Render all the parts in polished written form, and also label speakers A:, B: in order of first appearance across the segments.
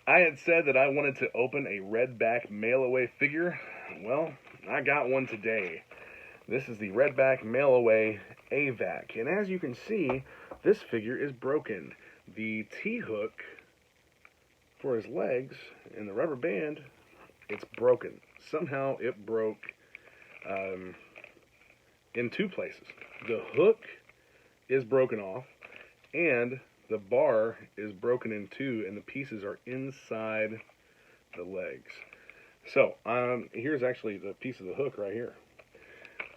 A: I had said that I wanted to open a redback mail-away figure. Well, I got one today. This is the redback mail-away AVAC. And as you can see, this figure is broken. The T-hook for his legs and the rubber band, it's broken. Somehow it broke in two places. The hook is broken off, and the bar is broken in two, and the pieces are inside the legs. So here's actually the piece of the hook right here.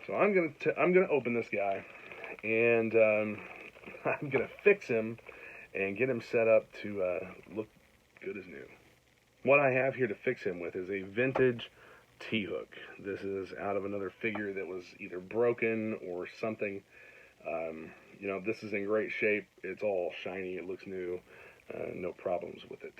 A: So I'm gonna open this guy, and I'm gonna fix him and get him set up to look good as new. What I have here to fix him with is a vintage T-hook. This is out of another figure that was either broken or something. You know, this is in great shape. It's all shiny. It looks new. No problems with it.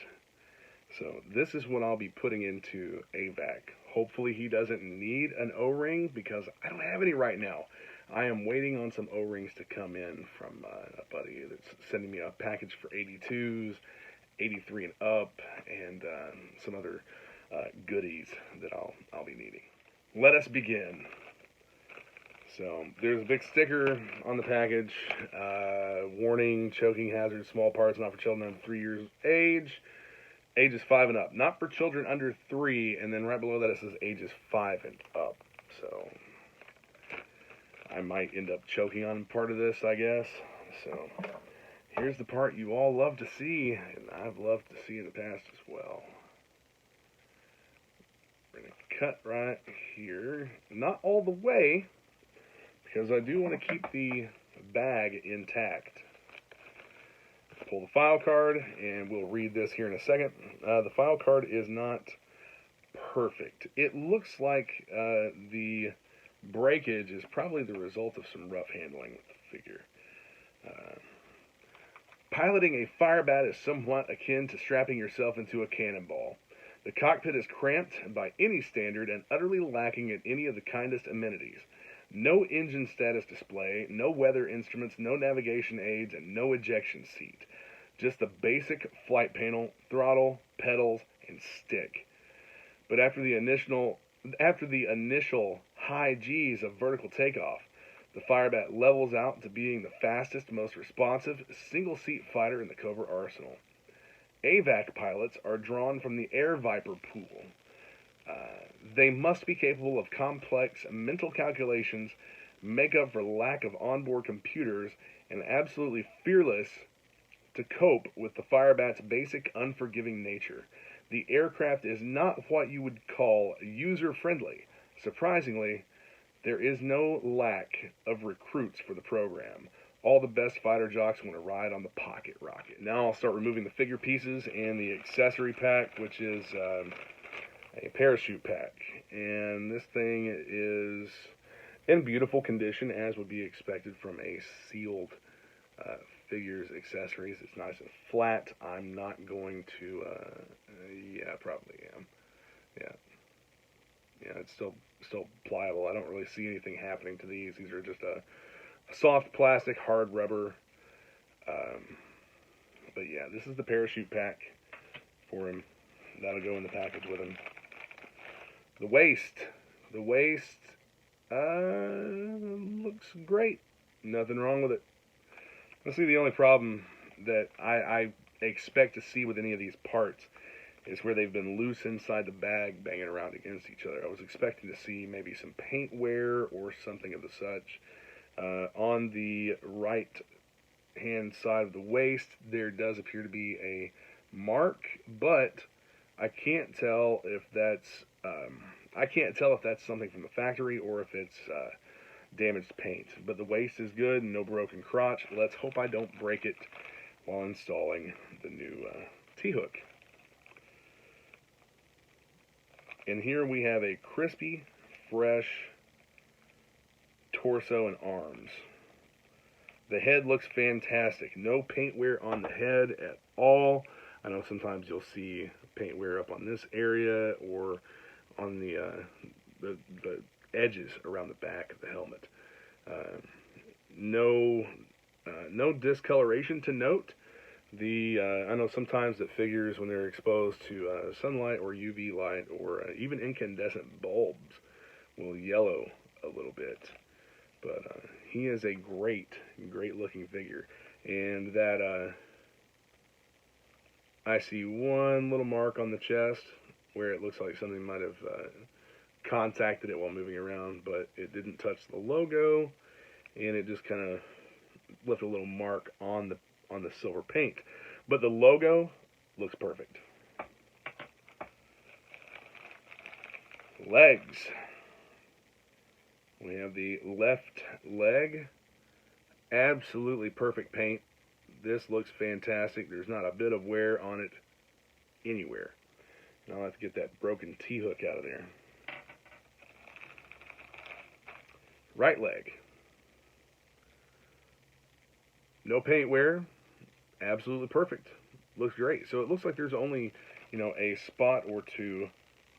A: So this is what I'll be putting into AVAC. Hopefully he doesn't need an O-ring because I don't have any right now. I am waiting on some O-rings to come in from a buddy that's sending me a package for 82s, 83 and up, and some other goodies that I'll be needing. Let us begin. So there's a big sticker on the package, warning, choking hazard, small parts not for children under 3 years of age, ages 5 and up, not for children under 3, and then right below that it says ages 5 and up. So I might end up choking on part of this, I guess. So here's the part you all love to see, and I've loved to see in the past as well. We're going to cut right here. Not all the way, because I do want to keep the bag intact. Pull the file card, and we'll read this here in a second. The file card is not perfect. It looks like the breakage is probably the result of some rough handling with the figure. Piloting a Firebat is somewhat akin to strapping yourself into a cannonball. The cockpit is cramped by any standard and utterly lacking in any of the kindest amenities. No engine status display, no weather instruments, no navigation aids, and no ejection seat. Just the basic flight panel, throttle, pedals, and stick. But after the initial high G's of vertical takeoff, the Firebat levels out to being the fastest, most responsive single-seat fighter in the Cobra arsenal. AVAC pilots are drawn from the Air Viper pool. They must be capable of complex mental calculations, make up for lack of onboard computers, and absolutely fearless to cope with the Firebat's basic unforgiving nature. The aircraft is not what you would call user-friendly. Surprisingly, there is no lack of recruits for the program. All the best fighter jocks want to ride on the pocket rocket. Now I'll start removing the figure pieces and the accessory pack, which is a parachute pack. And this thing is in beautiful condition, as would be expected from a sealed figures accessories. It's nice and flat. I'm not going to, yeah, probably am. Yeah, it's still pliable. I don't really see anything happening to these. These are just a soft plastic, hard rubber. But yeah, this is the parachute pack for him. That'll go in the package with him. The waist looks great. Nothing wrong with it. Honestly, the only problem that I expect to see with any of these parts is where they've been loose inside the bag, banging around against each other. I was expecting to see maybe some paint wear or something of the such. On the right hand side of the waist, there does appear to be a mark, but I can't tell if that's something from the factory or if it's damaged paint. But the waist is good, no broken crotch. Let's hope I don't break it while installing the new T-hook. And here we have a crispy, fresh torso and arms. The head looks fantastic. No paint wear on the head at all. I know sometimes you'll see paint wear up on this area or on the edges around the back of the helmet. No discoloration to note. I know sometimes that figures, when they're exposed to sunlight or UV light or even incandescent bulbs, will yellow a little bit. But he is a great looking figure. And that I see one little mark on the chest where it looks like something might have contacted it while moving around, but it didn't touch the logo, and it just kind of left a little mark on the silver paint. But the logo looks perfect. Legs. We have the left leg. Absolutely perfect paint. This looks fantastic. There's not a bit of wear on it anywhere. Now I'll have to get that broken T-hook out of there. Right leg. No paint wear. Absolutely perfect. Looks great. So it looks like there's only, a spot or two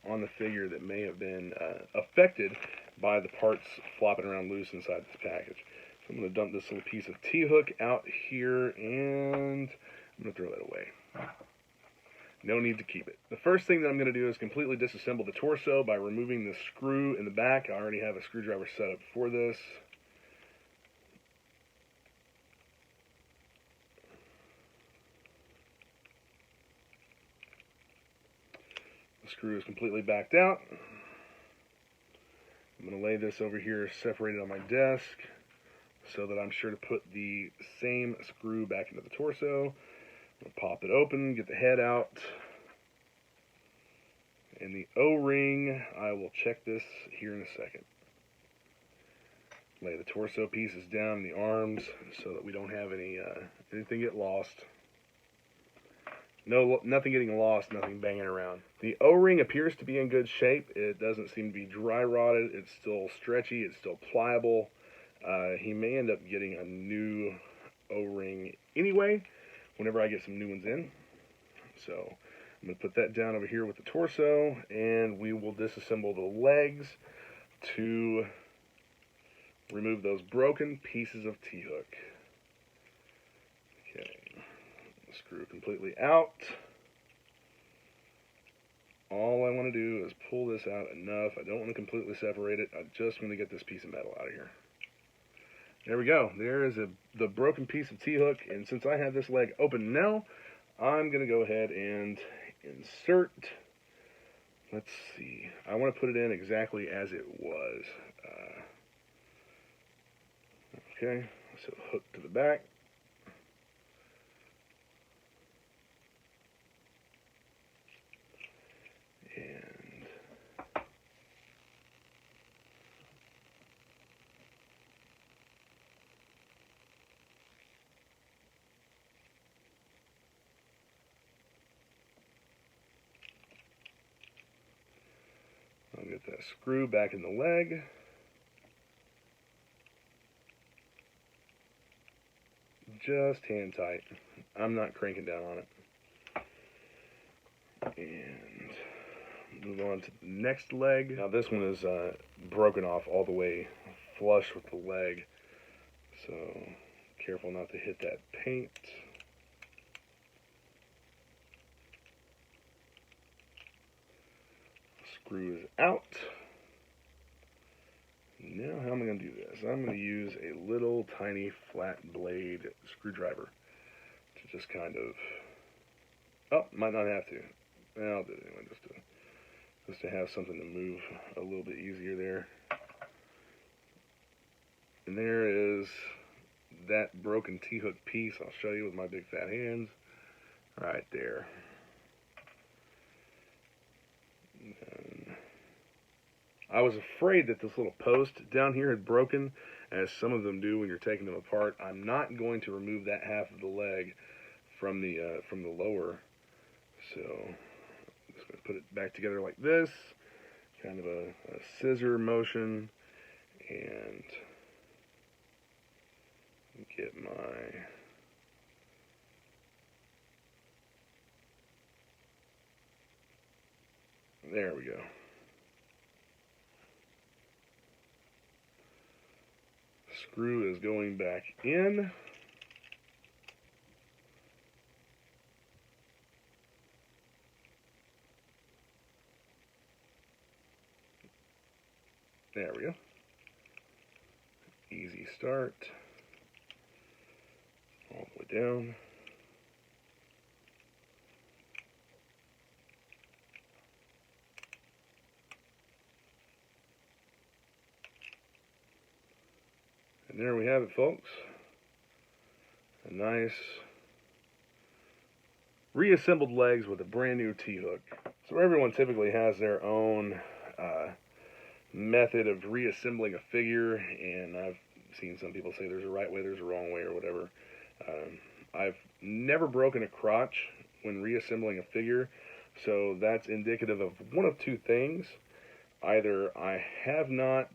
A: on the figure that may have been affected by the parts flopping around loose inside this package. So I'm going to dump this little piece of T-hook out here, and I'm going to throw that away. No need to keep it. The first thing that I'm going to do is completely disassemble the torso by removing the screw in the back. I already have a screwdriver set up for this. The screw is completely backed out. I'm going to lay this over here separated on my desk so that I'm sure to put the same screw back into the torso. I'm going to pop it open, get the head out. And the O-ring, I will check this here in a second. Lay the torso pieces down, the arms, so that we don't have anything get lost. Nothing getting lost, nothing banging around. The O-ring appears to be in good shape. It doesn't seem to be dry rotted. It's still stretchy. It's still pliable. He may end up getting a new O-ring anyway, whenever I get some new ones in. So I'm going to put that down over here with the torso, and we will disassemble the legs to remove those broken pieces of T-hook. Okay. Screw completely out. All I want to do is pull this out enough. I don't want to completely separate it. I just want to get this piece of metal out of here. There we go. There is the broken piece of T-hook, and since I have this leg open now, I'm going to go ahead and insert. Let's see. I want to put it in exactly as it was. Okay, so hook to the back. And I'll get that screw back in the leg. Just hand tight. I'm not cranking down on it. And move on to the next leg. Now this one is broken off all the way flush with the leg, so careful not to hit that paint. Screw is out. Now how am I going to do this? I'm going to use a little tiny flat blade screwdriver to just kind of, oh, might not have to. Well, I'll do it anyway, just to have something to move a little bit easier there. And there is that broken T-hook piece. I'll show you with my big fat hands. Right there. And I was afraid that this little post down here had broken, as some of them do when you're taking them apart. I'm not going to remove that half of the leg from the lower. So I'm just going to put it back together like this, kind of a scissor motion, and get my there we go. Screw is going back in. There we go. Easy start. All the way down. And there we have it, folks. A nice reassembled legs with a brand new T-hook. So everyone typically has their own method of reassembling a figure, and I've seen some people say there's a right way, there's a wrong way, or whatever. I've never broken a crotch when reassembling a figure, so that's indicative of one of two things. Either I have not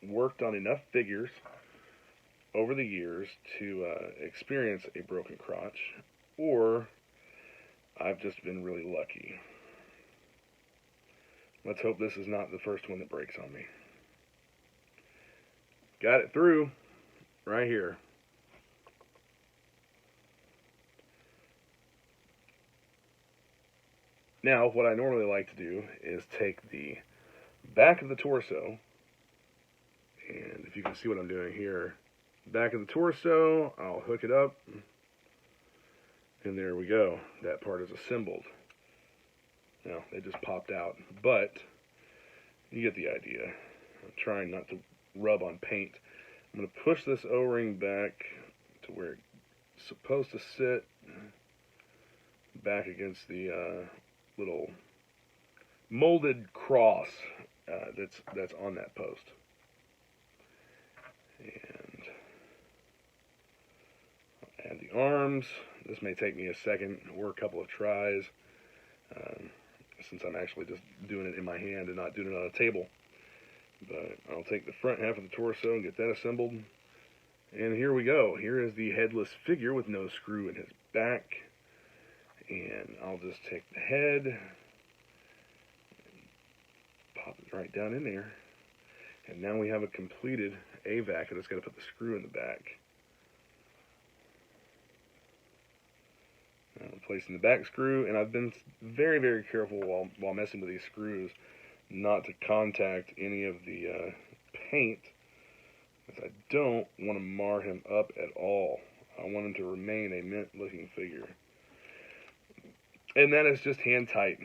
A: worked on enough figures over the years to experience a broken crotch, or I've just been really lucky. Let's hope this is not the first one that breaks on me. Got it through right here. Now, what I normally like to do is take the back of the torso, and if you can see what I'm doing here, back of the torso, I'll hook it up, and there we go. That part is assembled. Now, it just popped out, but you get the idea. I'm trying not to rub on paint. I'm going to push this O-ring back to where it's supposed to sit, back against the little molded cross that's on that post. And I'll add the arms. This may take me a second or a couple of tries, since I'm actually just doing it in my hand and not doing it on a table. But I'll take the front half of the torso and get that assembled. And here we go. Here is the headless figure with no screw in his back. And I'll just take the head, pop it right down in there. And now we have a completed AVAC. I just got to put the screw in the back. I'm placing the back screw, and I've been very, very careful while messing with these screws not to contact any of the paint, because I don't want to mar him up at all. I want him to remain a mint-looking figure. And that is just hand tight.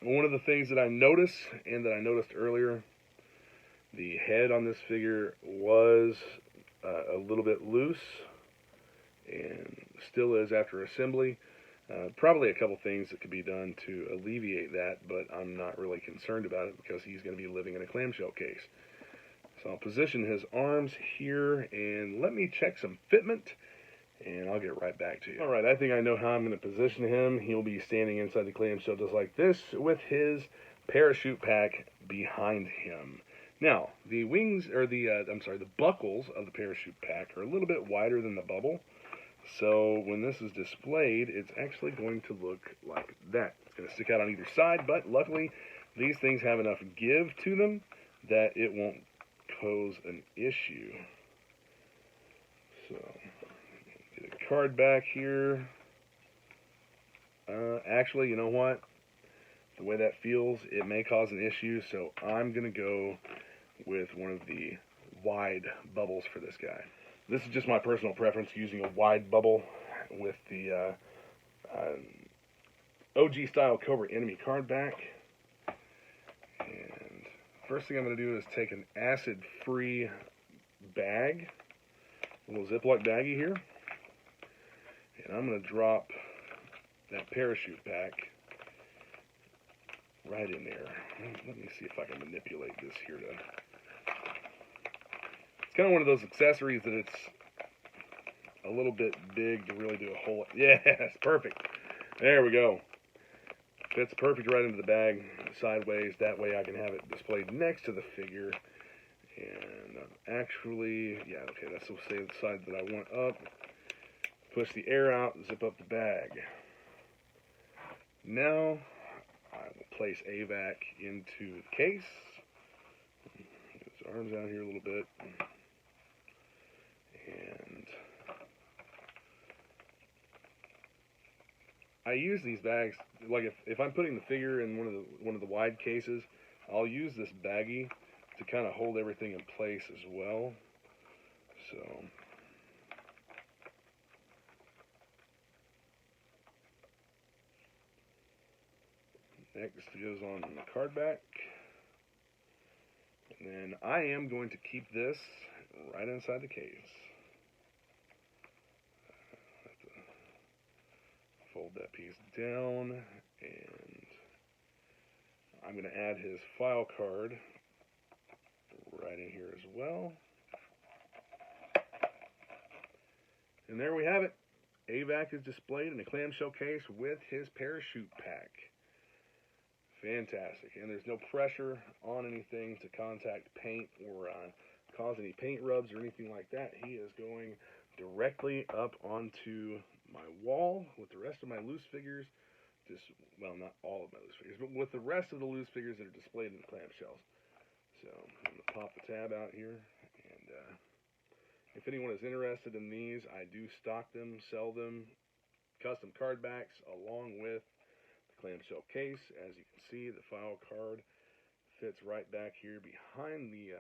A: One of the things that I noticed, and that I noticed earlier, the head on this figure was a little bit loose, and still is after assembly. Probably a couple things that could be done to alleviate that, but I'm not really concerned about it because he's going to be living in a clamshell case. So I'll position his arms here, and let me check some fitment, and I'll get right back to you. Alright, I think I know how I'm going to position him. He'll be standing inside the clamshell just like this, with his parachute pack behind him. Now, the wings, or the buckles of the parachute pack are a little bit wider than the bubble. So when this is displayed, it's actually going to look like that. It's going to stick out on either side, but luckily these things have enough give to them that it won't pose an issue. So, get a card back here. Actually, you know what? The way that feels, it may cause an issue, so I'm going to go with one of the wide bubbles for this guy. This is just my personal preference, using a wide bubble with the OG style Cobra enemy card back. And first thing I'm going to do is take an acid-free bag, a little Ziploc baggie here, and I'm going to drop that parachute pack right in there. Let me see if I can manipulate this here to... It's kind of one of those accessories that it's a little bit big to really do a whole... Yes, perfect. There we go. Fits perfect right into the bag, sideways. That way I can have it displayed next to the figure. And actually, yeah, okay, that's the side that I want up. Push the air out, zip up the bag. Now, I will place AVAC into the case. Get his arms out here a little bit. And I use these bags, like if I'm putting the figure in one of the wide cases, I'll use this baggie to kind of hold everything in place as well. So next goes on the card back. And then I am going to keep this right inside the case. Have to fold that piece down, and I'm going to add his file card right in here as well. And there we have it. AVAC is displayed in a clamshell case with his parachute pack. Fantastic. And there's no pressure on anything to contact paint or cause any paint rubs or anything like that. He is going directly up onto my wall with the rest of my loose figures. Well, not all of my loose figures, but with the rest of the loose figures that are displayed in the clamshells. So I'm going to pop the tab out here, and if anyone is interested in these, I do stock them, sell them, custom card backs along with the clamshell case. As you can see, the file card fits right back here behind the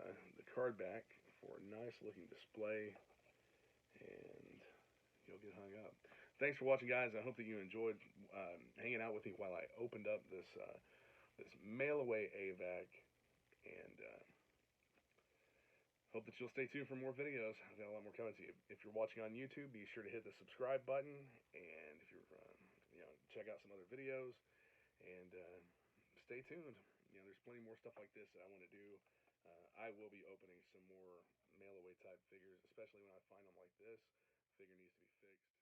A: card back for a nice looking display, and you'll get hung up. Thanks for watching, guys. I hope that you enjoyed hanging out with me while I opened up this mail away AVAC, and hope that you'll stay tuned for more videos. I've got a lot more coming to you. If you're watching on YouTube, be sure to hit the subscribe button, and if you're check out some other videos, and stay tuned. There's plenty more stuff like this that I want to do. I will be opening some more mail away type figures, especially when I find them like this. Figure needs to be fixed.